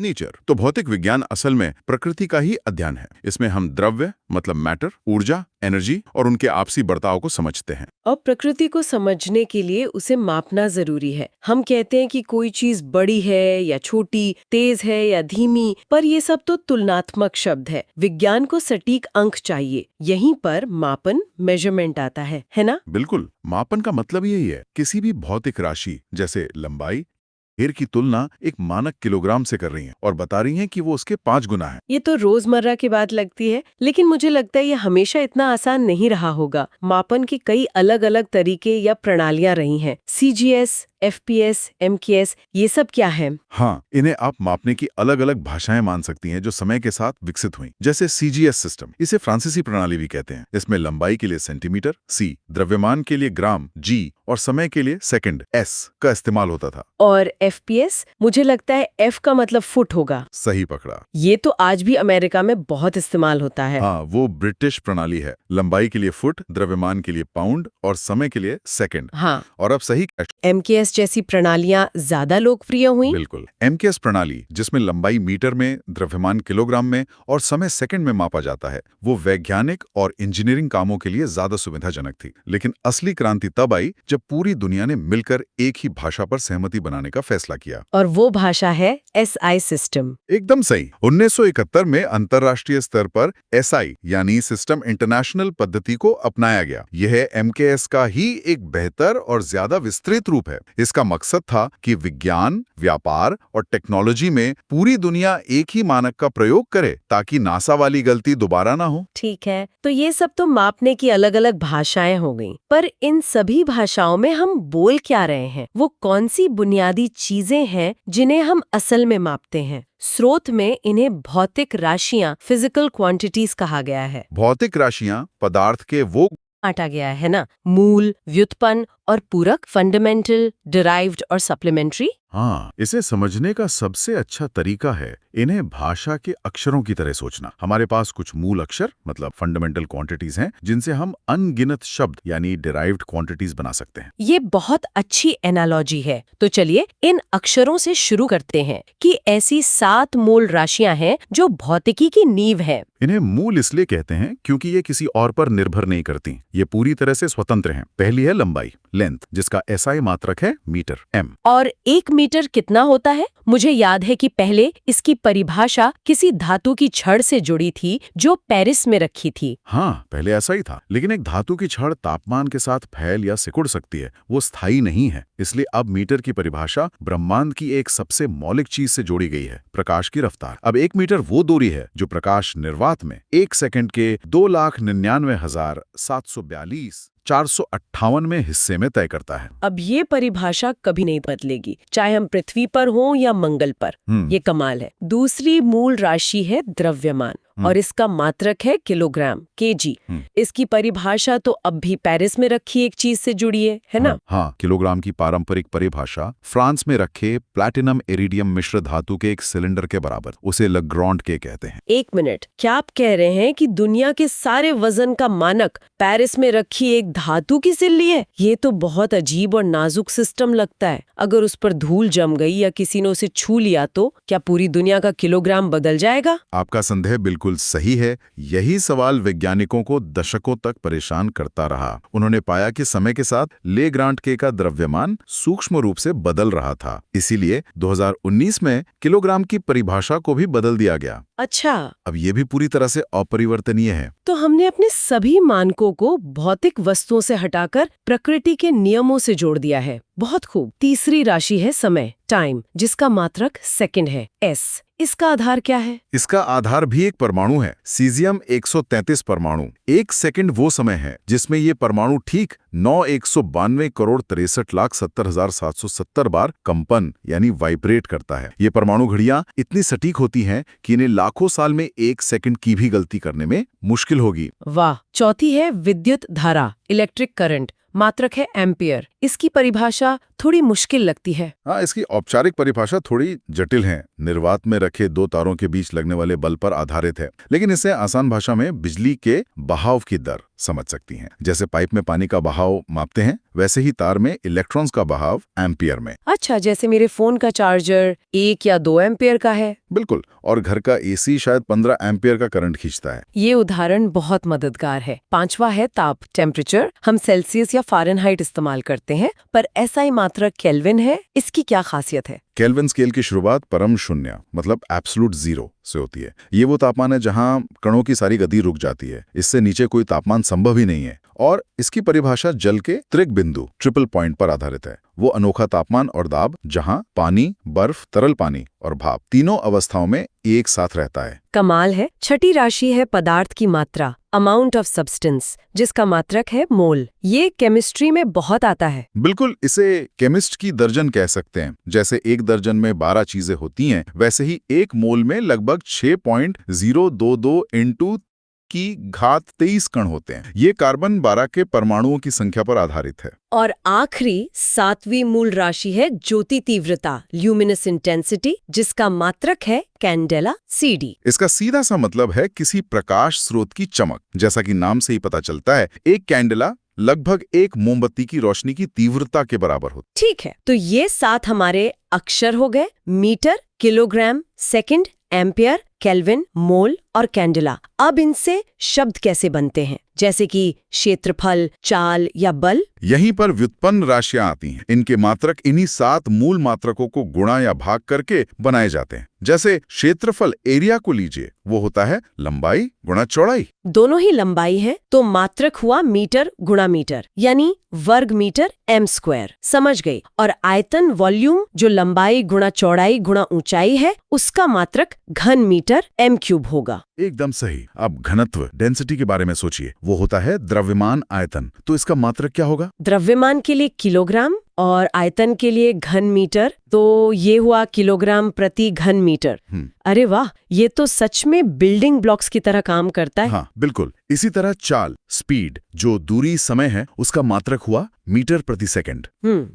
Nature. तो भौतिक विज्ञान असल में प्रकृति का ही अध्ययन है। इसमें हम द्रव्य मतलब मैटर, ऊर्जा, एनर्जी और उनके आपसी बर्ताव को समझते हैं। और प्रकृति को समझने के लिए उसे मापना जरूरी है। हम कहते हैं कि कोई चीज बड़ी है या छोटी, तेज है या धीमी, पर ये सब तो तुलनात्मक शब्द है। विज्ञान को सटीक अंक चाहिए। यहीं पर मापन, मेजरमेंट आता है ना? बिल्कुल, मापन का मतलब यही है। किसी भी भौतिक राशि जैसे लंबाई, घेर की तुलना एक मानक किलोग्राम से कर रही हैं और बता रही हैं कि वो उसके 5 गुना है। ये तो रोजमर्रा की बात लगती है, लेकिन मुझे लगता है ये हमेशा इतना आसान नहीं रहा होगा। मापन के कई अलग अलग तरीके या प्रणालियां रही हैं। सीजीएस, एफपीएस, एमकेएस, ये सब क्या है? हाँ, इन्हें आप मापने की अलग अलग भाषाएं मान सकती हैं जो समय के साथ विकसित हुई। जैसे सीजीएस सिस्टम, इसे फ्रांसीसी प्रणाली भी कहते हैं। इसमें लंबाई के लिए सेंटीमीटर सी, द्रव्यमान के लिए ग्राम जी और समय के लिए सेकंड एस का इस्तेमाल होता था। और एफपीएस, मुझे लगता है एफ का मतलब फुट होगा। सही पकड़ा। ये तो आज भी अमेरिका में बहुत इस्तेमाल होता है। हाँ, वो ब्रिटिश प्रणाली है। लंबाई के लिए फुट, द्रव्यमान के लिए पाउंड और समय के लिए सेकंड। हाँ, और अब सही एमकेएस जैसी प्रणालियां ज्यादा लोकप्रिय हुई। बिल्कुल। एमकेएस प्रणाली, जिसमें लंबाई मीटर में, द्रव्यमान किलोग्राम में और समय सेकंड में मापा जाता है, वो वैज्ञानिक और इंजीनियरिंग कामों के लिए ज्यादा सुविधाजनक थी। लेकिन असली क्रांति तब आई जब पूरी दुनिया ने मिलकर एक ही भाषा पर सहमति बनाने का फैसला किया। और वो भाषा है एसआई सिस्टम। एकदम सही। 1971 में अंतर्राष्ट्रीय स्तर पर एसआई यानी सिस्टम इंटरनेशनल पद्धति को अपनाया गया। यह एमकेएस का ही एक बेहतर और ज्यादा विस्तृत रूप है। इसका मकसद था कि विज्ञान, व्यापार और टेक्नोलॉजी में पूरी दुनिया एक ही मानक का प्रयोग करे ताकि नासा वाली गलती दोबारा ना हो। ठीक है, तो ये सब तो मापने की अलग अलग भाषाएं हो गईं, पर इन सभी भाषाओं में हम बोल क्या रहे हैं? वो कौन सी बुनियादी चीजें हैं जिन्हें हम असल में मापते हैं? स्रोत में इन्हें भौतिक राशियां, फिजिकल क्वांटिटीज कहा गया है। भौतिक राशियां पदार्थ के वो बांटा गया है ना, मूल, व्युत्पन्न और पूरक, फंडामेंटल, डिराइव्ड और सप्लीमेंट्री। हाँ, इसे समझने का सबसे अच्छा तरीका है इन्हें भाषा के अक्षरों की तरह सोचना। हमारे पास कुछ मूल अक्षर मतलब फंडामेंटल क्वांटिटीज हैं जिनसे हम अनगिनत शब्द यानी डिराइव्ड क्वांटिटीज बना सकते हैं। ये बहुत अच्छी एनालॉजी है। तो चलिए इन अक्षरों से शुरू करते हैं कि ऐसी 7 मूल राशियां हैं जो भौतिकी की नींव है। इन्हें मूल इसलिए कहते हैं क्योंकि ये किसी और पर निर्भर नहीं करती। ये पूरी तरह से स्वतंत्र हैं। पहली है लंबाई, लेंथ, जिसका एसआई मात्रक है मीटर, एम। और 1 मीटर कितना होता है? मुझे याद है कि पहले इसकी परिभाषा किसी धातु की छड़ से जुड़ी थी जो पेरिस में रखी थी। हाँ, पहले ऐसा ही था। लेकिन एक धातु की छड़ तापमान के साथ फैल या सिकुड़ सकती है, वो स्थायी नहीं है। इसलिए अब मीटर की परिभाषा ब्रह्मांड की एक सबसे मौलिक चीज से जोड़ी गई है, प्रकाश की रफ्तार। अब 1 मीटर वो दूरी है जो प्रकाश निर्वात में 1 सेकंड के 2,99,742 458 में हिस्से में तय करता है। अब ये परिभाषा कभी नहीं बदलेगी, चाहे हम पृथ्वी पर हों या मंगल पर। ये कमाल है। दूसरी मूल राशि है द्रव्यमान और इसका मात्रक है किलोग्राम, केजी। इसकी परिभाषा तो अब भी पेरिस में रखी एक चीज से जुड़ी है ना? हाँ, किलोग्राम की पारंपरिक परिभाषा फ्रांस में रखे प्लैटिनम इरिडियम मिश्र धातु के एक सिलेंडर के बराबर, उसे लग्रांड के कहते हैं। 1 मिनट, क्या आप कह रहे हैं कि दुनिया के सारे वजन का मानक पेरिस में रखी एक धातु की सिल्ली है? ये तो बहुत अजीब और नाजुक सिस्टम लगता है। अगर उस पर धूल जम गई या किसी ने उसे छू लिया तो क्या पूरी दुनिया का किलोग्राम बदल जाएगा? आपका संदेह बिल्कुल सही है। यही सवाल वैज्ञानिकों को दशकों तक परेशान करता रहा। उन्होंने पाया कि समय के साथ लेग्रांड के का द्रव्यमान सूक्ष्म रूप से बदल रहा था। इसीलिए 2019 में किलोग्राम की परिभाषा को भी बदल दिया गया। अच्छा, अब ये भी पूरी तरह से अपरिवर्तनीय है। तो हमने अपने सभी मानकों को भौतिक वस्तुओं से हटाकर प्रकृति के नियमों से जोड़ दिया है। बहुत खूब। तीसरी राशि है समय, टाइम, जिसका मात्रक सेकंड है, एस। इसका आधार क्या है? इसका आधार भी एक परमाणु है, सीजियम 133 परमाणु। 1 सेकंड वो समय है जिसमें ये परमाणु ठीक 9,192,63,70,770 बार कंपन यानी वाइब्रेट करता है। ये परमाणु घड़ियां इतनी सटीक होती हैं कि इन्हें लाखों साल में 1 सेकंड की भी गलती करने में मुश्किल होगी। वाह। चौथी है विद्युत धारा, इलेक्ट्रिक करंट, मात्रक है एम्पियर। इसकी परिभाषा थोड़ी मुश्किल लगती है। हाँ, इसकी औपचारिक परिभाषा थोड़ी जटिल है। निर्वात में रखे 2 तारों के बीच लगने वाले बल पर आधारित है, लेकिन इसे आसान भाषा में बिजली के बहाव की दर समझ सकती हैं। जैसे पाइप में पानी का बहाव मापते हैं, वैसे ही तार में इलेक्ट्रॉन्स का बहाव एम्पियर में। अच्छा, जैसे मेरे फोन का चार्जर 1 या 2 एम्पियर का है। बिल्कुल, और घर का एसी शायद 15 एम्पियर का करंट खींचता है। ये उदाहरण बहुत मददगार है। 5वां है ताप, टेम्परेचर। हम सेल्सियस या फ़ारेनहाइट इस्तेमाल करते हैं, पर एसआई मात्रक केल्विन है। इसकी क्या खासियत है? केल्विन स्केल की शुरुआत परम शून्य मतलब एब्सोल्यूट जीरो से होती है। ये वो तापमान है जहां कणों की सारी गति रुक जाती है। इससे नीचे कोई तापमान संभव ही नहीं है। और इसकी परिभाषा जल के त्रिक बिंदु ट्रिपल पॉइंट पर आधारित है। वो अनोखा तापमान और दाब जहां पानी, बर्फ, तरल पानी और भाप तीनों अवस्थाओं में एक साथ रहता है। कमाल है। छठी राशि है पदार्थ की मात्रा, अमाउंट ऑफ सब्सटेंस, जिसका मात्रक है मोल। ये केमिस्ट्री में बहुत आता है। बिल्कुल, इसे केमिस्ट की दर्जन कह सकते हैं। जैसे एक दर्जन में 12 चीजें होती हैं, वैसे ही एक मोल में लगभग 6.022 इंटू की घात 23 कण होते हैं। ये कार्बन 12 के परमाणुओं की संख्या पर आधारित है। और आखिरी 7वीं मूल राशि है ज्योति तीव्रता, ल्यूमिनस इंटेंसिटी, जिसका मात्रक है कैंडेला CD। इसका सीधा सा मतलब है किसी प्रकाश स्रोत की चमक। जैसा कि नाम से ही पता चलता है, एक कैंडेला लगभग एक मोमबत्ती की रोशनी की तीव्रता के बराबर होती। ठीक है, तो ये 7 हमारे अक्षर हो गए: metre, kilogram, second, ampere, kelvin, mole और कैंडेला। अब इनसे शब्द कैसे बनते हैं, जैसे कि क्षेत्रफल, चाल या बल? यहीं पर व्युत्पन्न राशियां आती हैं। इनके मात्रक इन्हीं 7 मूल मात्रकों को गुणा या भाग करके बनाए जाते हैं। जैसे क्षेत्रफल एरिया को लीजिए, वो होता है लंबाई गुणा चौड़ाई। दोनों ही लंबाई है, तो मात्रक हुआ मीटर गुणा मीटर, यानी वर्ग मीटर m²। समझ गई। और आयतन, वॉल्यूम, जो लंबाई गुणा चौड़ाई गुणा ऊंचाई है, उसका मात्रक घन मीटर m³ होगा। एकदम सही। अब घनत्व, डेंसिटी के बारे में सोचिए। वो होता है द्रव्यमान आयतन। तो इसका मात्रक क्या होगा? द्रव्यमान के लिए किलोग्राम और आयतन के लिए घन मीटर, तो ये हुआ किलोग्राम प्रति घन मीटर। अरे वाह, ये तो सच में बिल्डिंग ब्लॉक्स की तरह काम करता है। हाँ, बिल्कुल। इसी तरह चाल, स्पीड, जो दूरी, समय है, उसका मात्रक हुआ मीटर प्रति सेकंड।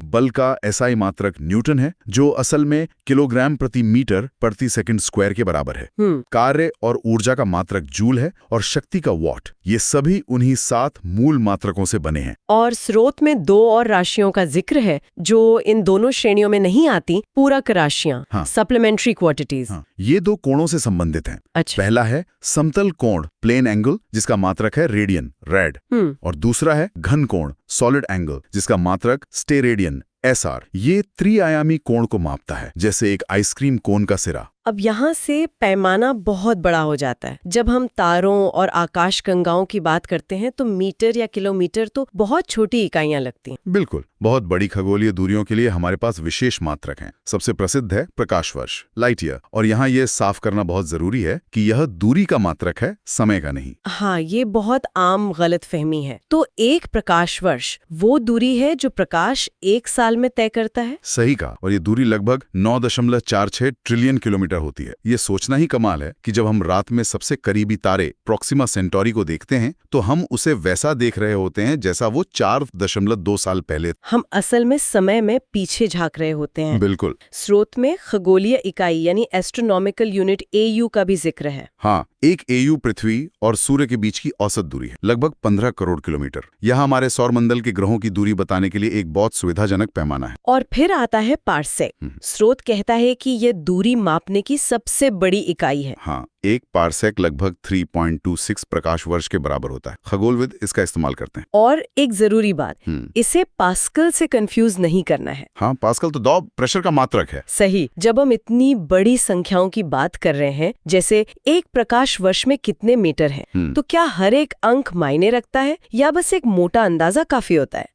बल का एसआई मात्रक न्यूटन है, जो असल में किलोग्राम प्रति मीटर प्रति सेकंड स्क्वायर के बराबर है। कार्य और ऊर्जा का मात्रक जूल है और शक्ति का वॉट। ये सभी उन्हीं 7 मूल मात्रकों से बने हैं। और स्रोत में 2 और राशियों का जिक्र है जो इन दोनों श्रेणियों में नहीं आती, पूरक राशियां। हाँ। Supplementary quantities. हाँ, ये 2 कोणों से संबंधित हैं। अच्छा। पहला है समतल कोण, प्लेन एंगल, जिसका मात्रक है रेडियन, रेड। और दूसरा है घन कोण, सॉलिड एंगल, जिसका मात्रक स्टेरेडियन, SR। ये त्रिआयामी कोण को मापता है, जैसे एक आइसक्रीम कोन का सिरा। अब यहाँ से पैमाना बहुत बड़ा हो जाता है। जब हम तारों और आकाशगंगाओं की बात करते हैं तो मीटर या किलोमीटर तो बहुत छोटी इकाइयां लगती हैं। बिल्कुल, बहुत बड़ी खगोलीय दूरियों के लिए हमारे पास विशेष मात्रक हैं। सबसे प्रसिद्ध है प्रकाश वर्ष, लाइट ईयर। और यहाँ ये साफ करना बहुत जरूरी है कि यह दूरी का मात्रक है, समय का नहीं। हाँ, ये बहुत आम गलतफहमी है। तो एक प्रकाश वर्ष वो दूरी है जो प्रकाश एक साल में तय करता है। सही कहा। और ये दूरी लगभग 9.46 ट्रिलियन किलोमीटर होती है। ये सोचना ही कमाल है कि जब हम रात में सबसे करीबी तारे प्रोक्सिमा सेंटोरी को देखते हैं तो हम उसे वैसा देख रहे होते हैं जैसा वो 4.2 साल पहले। हम असल में समय में पीछे झांक रहे होते हैं। बिल्कुल। स्रोत में खगोलीय इकाई यानी एस्ट्रोनॉमिकल यूनिट AU का भी जिक्र है। हाँ, एक AU पृथ्वी और सूर्य के बीच की औसत दूरी है, लगभग 15 करोड़ किलोमीटर। यह हमारे सौरमंडल के ग्रहों की दूरी बताने के लिए एक बहुत सुविधाजनक पैमाना है। और फिर आता है पार्सेक। स्रोत कहता है कि यह दूरी मापने की सबसे बड़ी इकाई है। हाँ, एक पार्सेक लगभग 3.26 प्रकाश वर्ष के बराबर होता है। खगोलविद इसका इस्तेमाल करते हैं। और एक जरूरी बात, इसे पास्कल से कंफ्यूज नहीं करना है। हाँ, पास्कल तो दबाव प्रेशर का मात्रक है। सही। जब हम इतनी बड़ी संख्याओं की बात कर रहे हैं, जैसे एक प्रकाश वर्ष में कितने मीटर हैं, तो क्या हर एक अंक मायने रखता है या बस एक मोटा अंदाजा काफी होता है?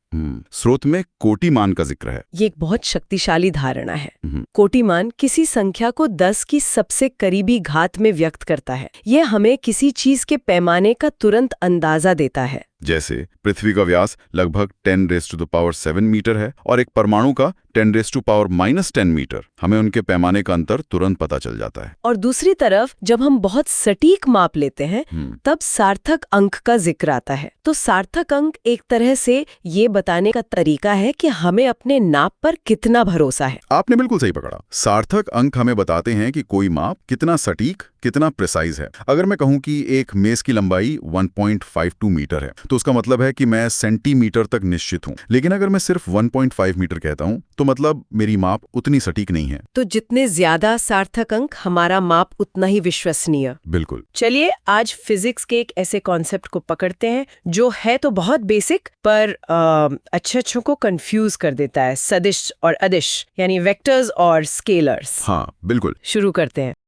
स्रोत में कोटिमान का जिक्र है। ये एक बहुत शक्तिशाली धारणा है। कोटिमान किसी संख्या को 10 की सबसे करीबी घात में व्यक्त करता है। ये हमें किसी चीज के पैमाने का तुरंत अंदाजा देता है। जैसे पृथ्वी का व्यास लगभग 10⁻⁷ मीटर है और एक परमाणु का 10⁻⁻10 मीटर। हमें उनके पैमाने का अंतर तुरंत पता चल जाता है। और दूसरी तरफ जब हम बहुत सटीक माप लेते हैं तब सार्थक अंक का जिक्र आता है। तो सार्थक अंक एक तरह से ये बताने का तरीका है कि हमें अपने नाप पर कितना भरोसा है। आपने बिल्कुल सही पकड़ा। सार्थक अंक हमें बताते हैं कि कोई माप कितना सटीक, कितना प्रिसाइज है। अगर मैं कहूं कि एक मेज की लंबाई 1.52 मीटर है तो उसका मतलब है कि मैं सेंटीमीटर तक निश्चित हूँ। लेकिन अगर मैं सिर्फ 1.5 मीटर कहता हूँ तो मतलब मेरी माप उतनी सटीक नहीं है। तो जितने ज्यादा सार्थक अंक, हमारा माप उतना ही विश्वसनीय। बिल्कुल। चलिए आज फिजिक्स के एक ऐसे कॉन्सेप्ट को पकड़ते हैं जो है तो बहुत बेसिक पर अच्छों को कंफ्यूज कर देता है, सदिश और अदिश यानी वेक्टर्स और स्केलर्स। हाँ बिल्कुल। शुरू करते हैं।